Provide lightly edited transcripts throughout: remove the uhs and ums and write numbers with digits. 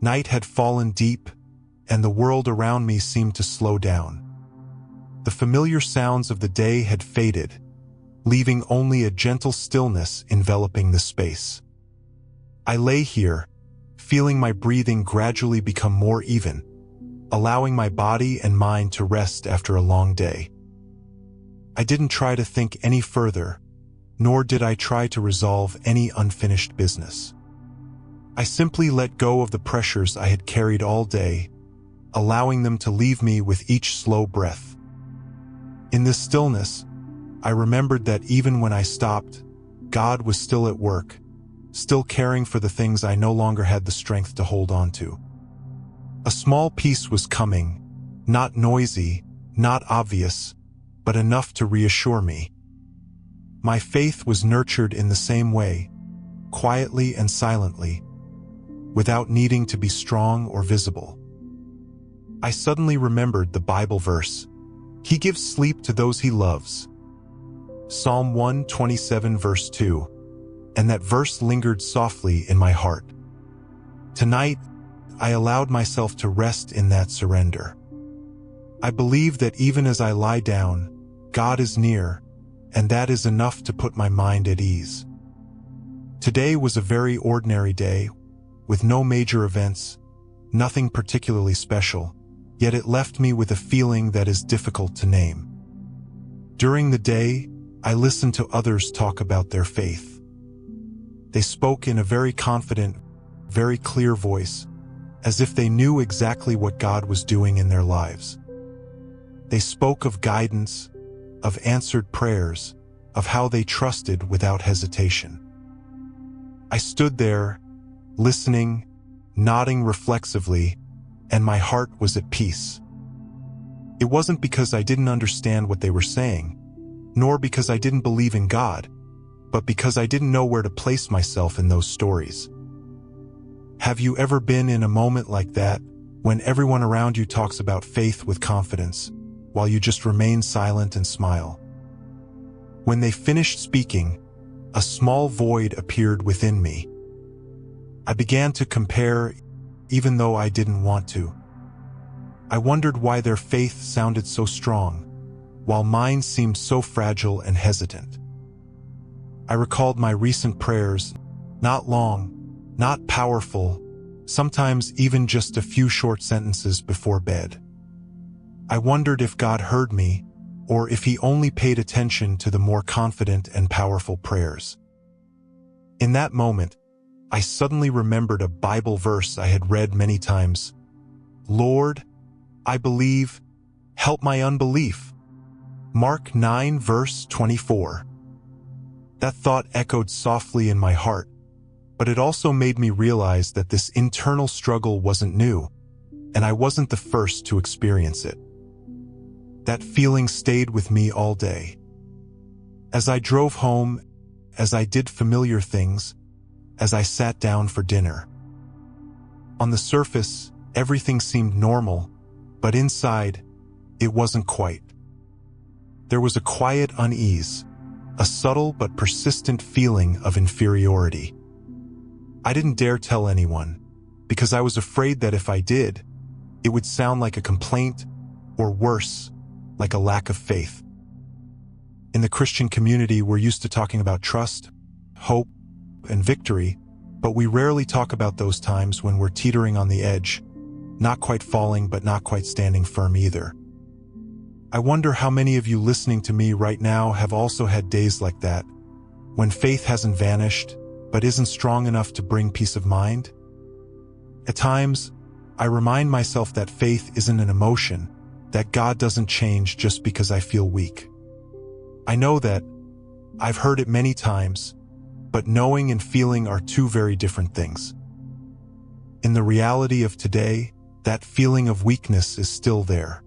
Night had fallen deep, and the world around me seemed to slow down. The familiar sounds of the day had faded, leaving only a gentle stillness enveloping the space. I lay here, feeling my breathing gradually become more even, allowing my body and mind to rest after a long day. I didn't try to think any further, nor did I try to resolve any unfinished business. I simply let go of the pressures I had carried all day, allowing them to leave me with each slow breath. In this stillness, I remembered that even when I stopped, God was still at work, still caring for the things I no longer had the strength to hold on to. A small peace was coming, not noisy, not obvious, but enough to reassure me. My faith was nurtured in the same way, quietly and silently, without needing to be strong or visible. I suddenly remembered the Bible verse, "He gives sleep to those he loves." Psalm 127 verse 2, and that verse lingered softly in my heart. Tonight, I allowed myself to rest in that surrender. I believe that even as I lie down, God is near, and that is enough to put my mind at ease. Today was a very ordinary day, with no major events, nothing particularly special, yet it left me with a feeling that is difficult to name. During the day, I listened to others talk about their faith. They spoke in a very confident, very clear voice, as if they knew exactly what God was doing in their lives. They spoke of guidance, of answered prayers, of how they trusted without hesitation. I stood there, listening, nodding reflexively, and my heart was at peace. It wasn't because I didn't understand what they were saying, nor because I didn't believe in God, but because I didn't know where to place myself in those stories. Have you ever been in a moment like that, when everyone around you talks about faith with confidence, while you just remain silent and smile? When they finished speaking, a small void appeared within me. I began to compare, even though I didn't want to. I wondered why their faith sounded so strong, while mine seemed so fragile and hesitant. I recalled my recent prayers, not long, not powerful, sometimes even just a few short sentences before bed. I wondered if God heard me, or if He only paid attention to the more confident and powerful prayers. In that moment, I suddenly remembered a Bible verse I had read many times. "Lord, I believe, help my unbelief." Mark 9 verse 24. That thought echoed softly in my heart, but it also made me realize that this internal struggle wasn't new, and I wasn't the first to experience it. That feeling stayed with me all day. As I drove home, as I did familiar things, as I sat down for dinner. On the surface, everything seemed normal, but inside, it wasn't quite. There was a quiet unease, a subtle but persistent feeling of inferiority. I didn't dare tell anyone, because I was afraid that if I did, it would sound like a complaint, or worse, like a lack of faith. In the Christian community, we're used to talking about trust, hope, and victory, but we rarely talk about those times when we're teetering on the edge, not quite falling but not quite standing firm either. I wonder how many of you listening to me right now have also had days like that, when faith hasn't vanished, but isn't strong enough to bring peace of mind? At times, I remind myself that faith isn't an emotion, that God doesn't change just because I feel weak. I know that, I've heard it many times, but knowing and feeling are two very different things. In the reality of today, that feeling of weakness is still there.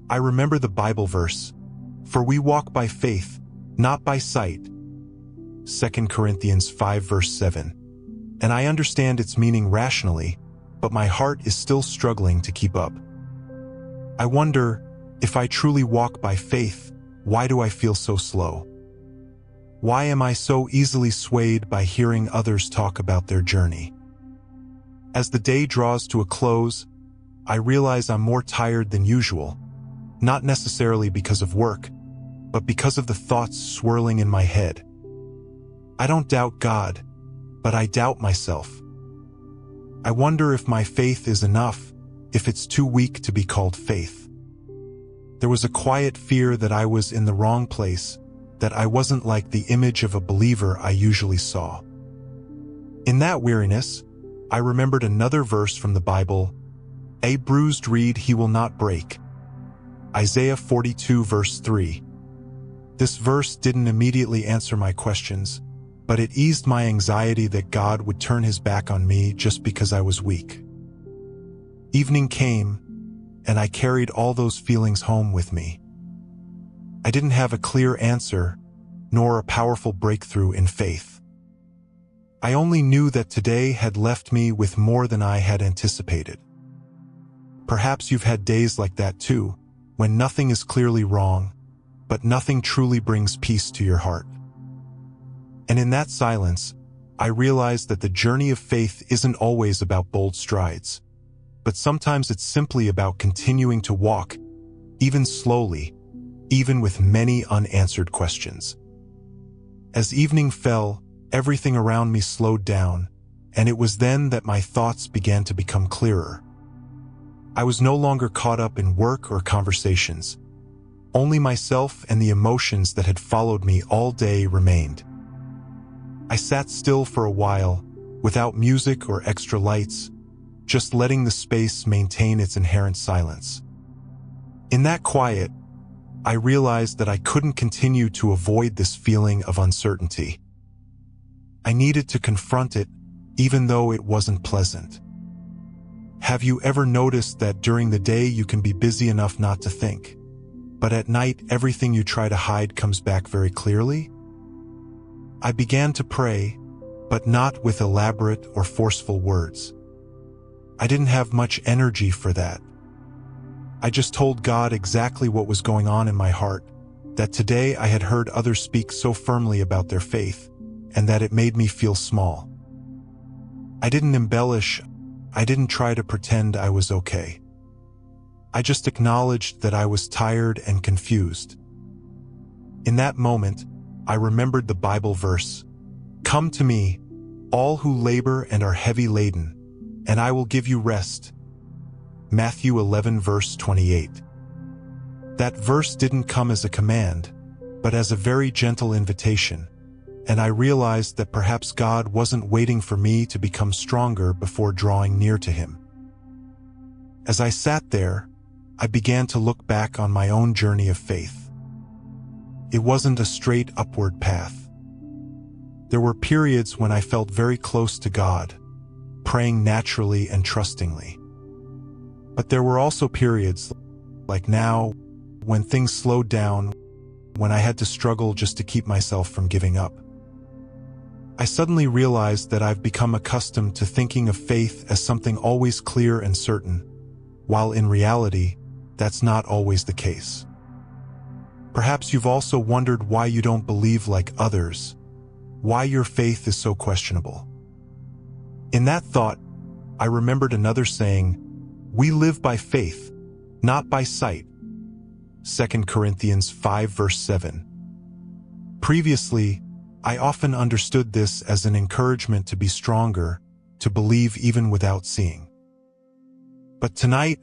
I remember the Bible verse, "For we walk by faith, not by sight." 2 Corinthians 5 verse 7. And I understand its meaning rationally, but my heart is still struggling to keep up. I wonder, if I truly walk by faith, why do I feel so slow? Why am I so easily swayed by hearing others talk about their journey? As the day draws to a close, I realize I'm more tired than usual, not necessarily because of work, but because of the thoughts swirling in my head. I don't doubt God, but I doubt myself. I wonder if my faith is enough, if it's too weak to be called faith. There was a quiet fear that I was in the wrong place, that I wasn't like the image of a believer I usually saw. In that weariness, I remembered another verse from the Bible, "A bruised reed he will not break." Isaiah 42 verse 3. This verse didn't immediately answer my questions, but it eased my anxiety that God would turn his back on me just because I was weak. Evening came, and I carried all those feelings home with me. I didn't have a clear answer, nor a powerful breakthrough in faith. I only knew that today had left me with more than I had anticipated. Perhaps you've had days like that too, when nothing is clearly wrong, but nothing truly brings peace to your heart. And in that silence, I realized that the journey of faith isn't always about bold strides, but sometimes it's simply about continuing to walk, even slowly, even with many unanswered questions. As evening fell, everything around me slowed down, and it was then that my thoughts began to become clearer. I was no longer caught up in work or conversations. Only myself and the emotions that had followed me all day remained. I sat still for a while, without music or extra lights, just letting the space maintain its inherent silence. In that quiet, I realized that I couldn't continue to avoid this feeling of uncertainty. I needed to confront it, even though it wasn't pleasant. Have you ever noticed that during the day you can be busy enough not to think, but at night everything you try to hide comes back very clearly? I began to pray, but not with elaborate or forceful words. I didn't have much energy for that. I just told God exactly what was going on in my heart, that today I had heard others speak so firmly about their faith, and that it made me feel small. I didn't embellish, I didn't try to pretend I was okay. I just acknowledged that I was tired and confused. In that moment, I remembered the Bible verse, "Come to me, all who labor and are heavy laden, and I will give you rest." Matthew 11 verse 28. That verse didn't come as a command, but as a very gentle invitation, and I realized that perhaps God wasn't waiting for me to become stronger before drawing near to him. As I sat there, I began to look back on my own journey of faith. It wasn't a straight upward path. There were periods when I felt very close to God, praying naturally and trustingly. But there were also periods, like now, when things slowed down, when I had to struggle just to keep myself from giving up. I suddenly realized that I've become accustomed to thinking of faith as something always clear and certain, while in reality, that's not always the case. Perhaps you've also wondered why you don't believe like others, why your faith is so questionable. In that thought, I remembered another saying, "We live by faith, not by sight." 2 Corinthians 5 verse 7. Previously, I often understood this as an encouragement to be stronger, to believe even without seeing. But tonight,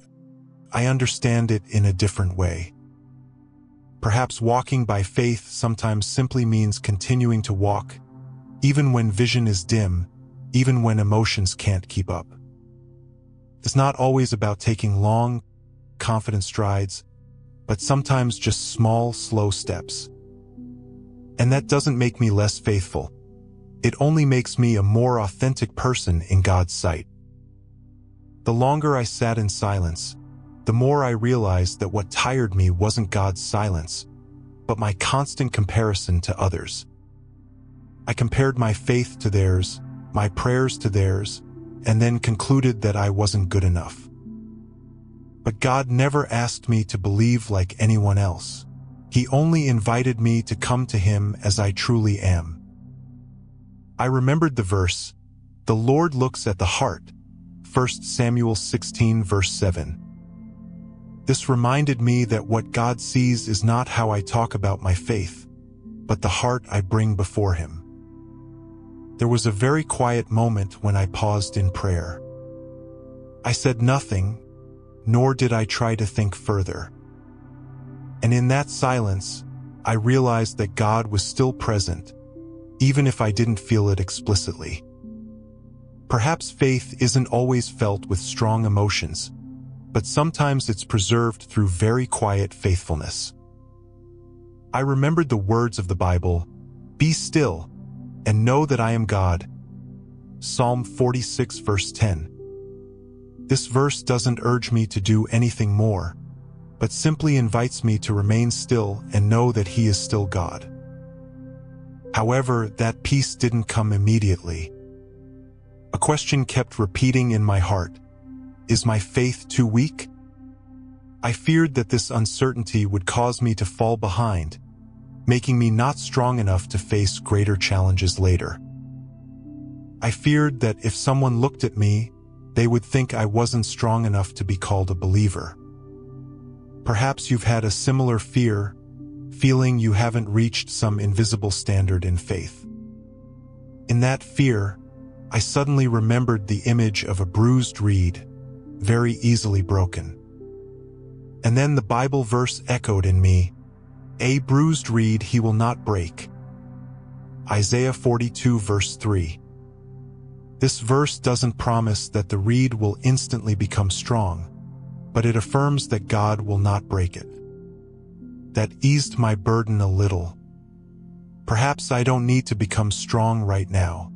I understand it in a different way. Perhaps walking by faith sometimes simply means continuing to walk, even when vision is dim, even when emotions can't keep up. It's not always about taking long, confident strides, but sometimes just small, slow steps. And that doesn't make me less faithful. It only makes me a more authentic person in God's sight. The longer I sat in silence, the more I realized that what tired me wasn't God's silence, but my constant comparison to others. I compared my faith to theirs, my prayers to theirs, and then concluded that I wasn't good enough. But God never asked me to believe like anyone else. He only invited me to come to him as I truly am. I remembered the verse, "The Lord looks at the heart," 1 Samuel 16 verse 7. This reminded me that what God sees is not how I talk about my faith, but the heart I bring before Him. There was a very quiet moment when I paused in prayer. I said nothing, nor did I try to think further. And in that silence, I realized that God was still present, even if I didn't feel it explicitly. Perhaps faith isn't always felt with strong emotions, but sometimes it's preserved through very quiet faithfulness. I remembered the words of the Bible, "Be still, and know that I am God." Psalm 46 verse 10. This verse doesn't urge me to do anything more, but simply invites me to remain still and know that He is still God. However, that peace didn't come immediately. A question kept repeating in my heart: is my faith too weak? I feared that this uncertainty would cause me to fall behind, making me not strong enough to face greater challenges later. I feared that if someone looked at me, they would think I wasn't strong enough to be called a believer. Perhaps you've had a similar fear, feeling you haven't reached some invisible standard in faith. In that fear, I suddenly remembered the image of a bruised reed, very easily broken. And then the Bible verse echoed in me, "A bruised reed He will not break." Isaiah 42 verse 3. This verse doesn't promise that the reed will instantly become strong, but it affirms that God will not break it. That eased my burden a little. Perhaps I don't need to become strong right now.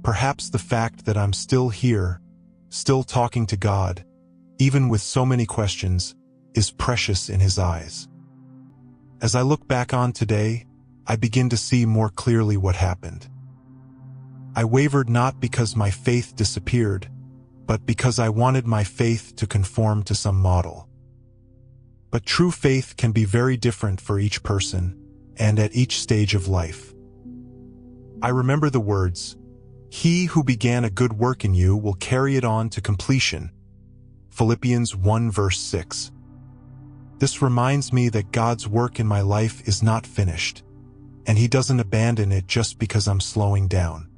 Perhaps the fact that I'm still here, still talking to God, even with so many questions, is precious in His eyes. As I look back on today, I begin to see more clearly what happened. I wavered not because my faith disappeared, but because I wanted my faith to conform to some model. But true faith can be very different for each person, and at each stage of life. I remember the words, "He who began a good work in you will carry it on to completion." Philippians 1 verse 6. This reminds me that God's work in my life is not finished, and He doesn't abandon it just because I'm slowing down.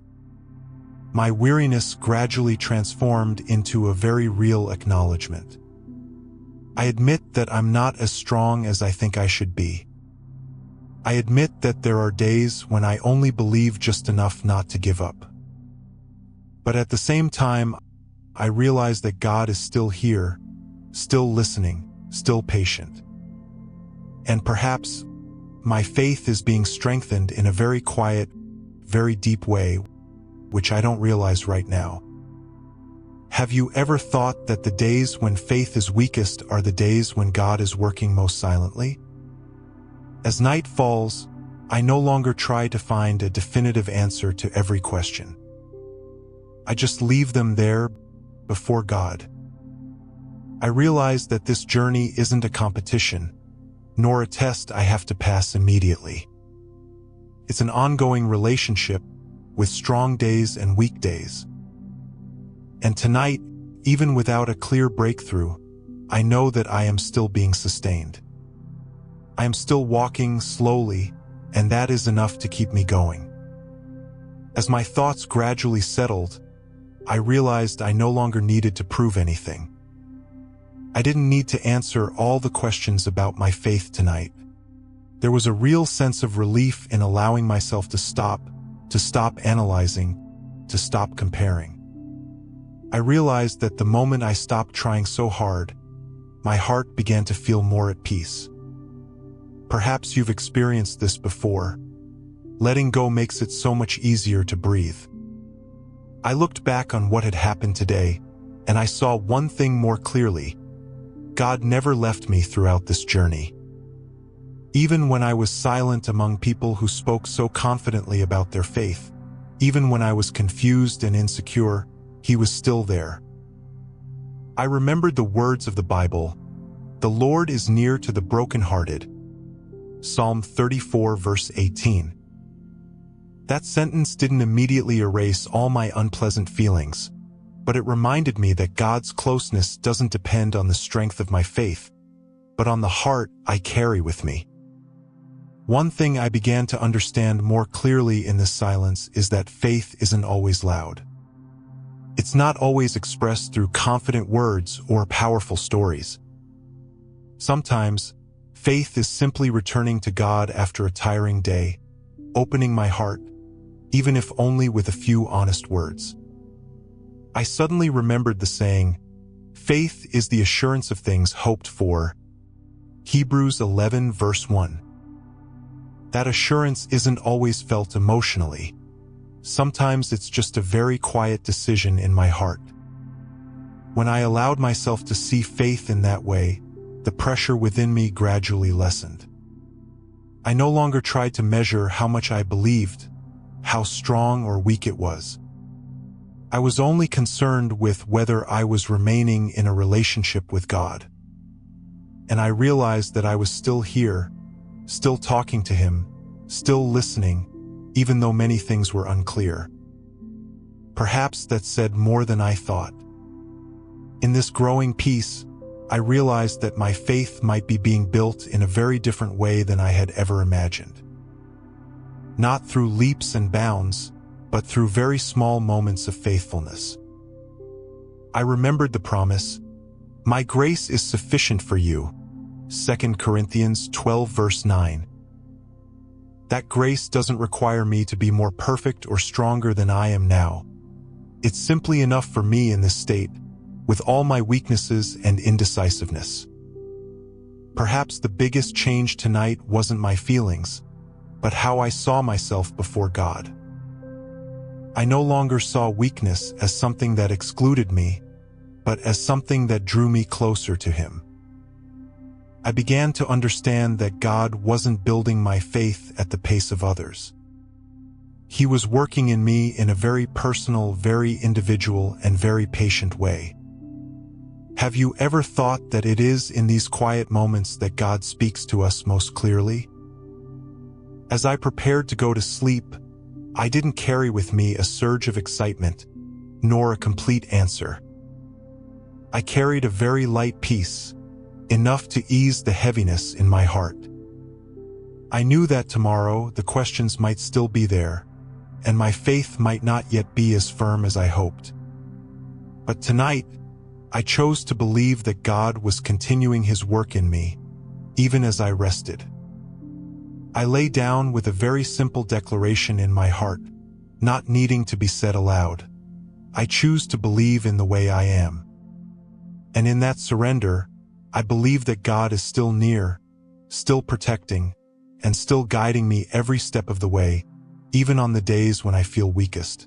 My weariness gradually transformed into a very real acknowledgement. I admit that I'm not as strong as I think I should be. I admit that there are days when I only believe just enough not to give up. But at the same time, I realize that God is still here, still listening, still patient. And perhaps my faith is being strengthened in a very quiet, very deep way, which I don't realize right now. Have you ever thought that the days when faith is weakest are the days when God is working most silently? As night falls, I no longer try to find a definitive answer to every question. I just leave them there before God. I realize that this journey isn't a competition, nor a test I have to pass immediately. It's an ongoing relationship with strong days and weak days. And tonight, even without a clear breakthrough, I know that I am still being sustained. I am still walking slowly, and that is enough to keep me going. As my thoughts gradually settled, I realized I no longer needed to prove anything. I didn't need to answer all the questions about my faith tonight. There was a real sense of relief in allowing myself to stop analyzing, to stop comparing. I realized that the moment I stopped trying so hard, my heart began to feel more at peace. Perhaps you've experienced this before. Letting go makes it so much easier to breathe. I looked back on what had happened today, and I saw one thing more clearly. God never left me throughout this journey. Even when I was silent among people who spoke so confidently about their faith, even when I was confused and insecure, He was still there. I remembered the words of the Bible, "The Lord is near to the brokenhearted." Psalm 34 verse 18. That sentence didn't immediately erase all my unpleasant feelings, but it reminded me that God's closeness doesn't depend on the strength of my faith, but on the heart I carry with me. One thing I began to understand more clearly in this silence is that faith isn't always loud. It's not always expressed through confident words or powerful stories. Sometimes, faith is simply returning to God after a tiring day, opening my heart, even if only with a few honest words. I suddenly remembered the saying, "Faith is the assurance of things hoped for." Hebrews 11 verse 1. That assurance isn't always felt emotionally. Sometimes it's just a very quiet decision in my heart. When I allowed myself to see faith in that way, the pressure within me gradually lessened. I no longer tried to measure how much I believed, how strong or weak it was. I was only concerned with whether I was remaining in a relationship with God. And I realized that I was still here, still talking to Him, still listening, even though many things were unclear. Perhaps that said more than I thought. In this growing peace, I realized that my faith might be being built in a very different way than I had ever imagined. Not through leaps and bounds, but through very small moments of faithfulness. I remembered the promise, "My grace is sufficient for you," 2 Corinthians 12 verse 9. That grace doesn't require me to be more perfect or stronger than I am now. It's simply enough for me in this state, with all my weaknesses and indecisiveness. Perhaps the biggest change tonight wasn't my feelings, but how I saw myself before God. I no longer saw weakness as something that excluded me, but as something that drew me closer to Him. I began to understand that God wasn't building my faith at the pace of others. He was working in me in a very personal, very individual, and very patient way. Have you ever thought that it is in these quiet moments that God speaks to us most clearly? As I prepared to go to sleep, I didn't carry with me a surge of excitement, nor a complete answer. I carried a very light peace, enough to ease the heaviness in my heart. I knew that tomorrow the questions might still be there, and my faith might not yet be as firm as I hoped. But tonight, I chose to believe that God was continuing His work in me, even as I rested. I lay down with a very simple declaration in my heart, not needing to be said aloud. I choose to believe in the way I am. And in that surrender, I believe that God is still near, still protecting, and still guiding me every step of the way, even on the days when I feel weakest.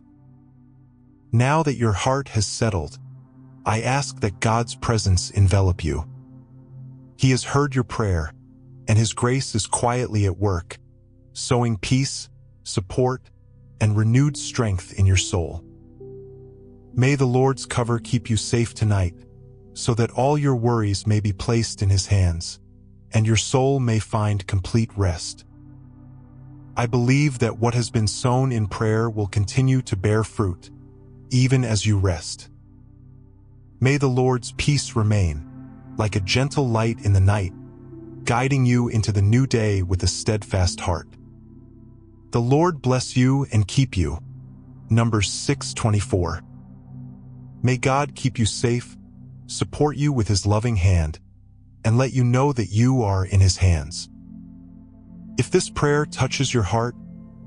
Now that your heart has settled, I ask that God's presence envelop you. He has heard your prayer, and His grace is quietly at work, sowing peace, support, and renewed strength in your soul. May the Lord's cover keep you safe tonight, so that all your worries may be placed in His hands, and your soul may find complete rest. I believe that what has been sown in prayer will continue to bear fruit, even as you rest. May the Lord's peace remain, like a gentle light in the night, guiding you into the new day with a steadfast heart. The Lord bless you and keep you. Numbers 6:24. May God keep you safe, support you with His loving hand, and let you know that you are in His hands. If this prayer touches your heart,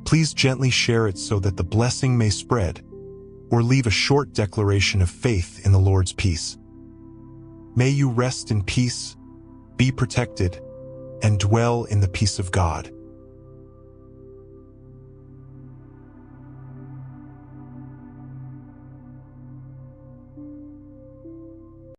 please gently share it so that the blessing may spread, or leave a short declaration of faith in the Lord's peace. May you rest in peace, be protected, and dwell in the peace of God.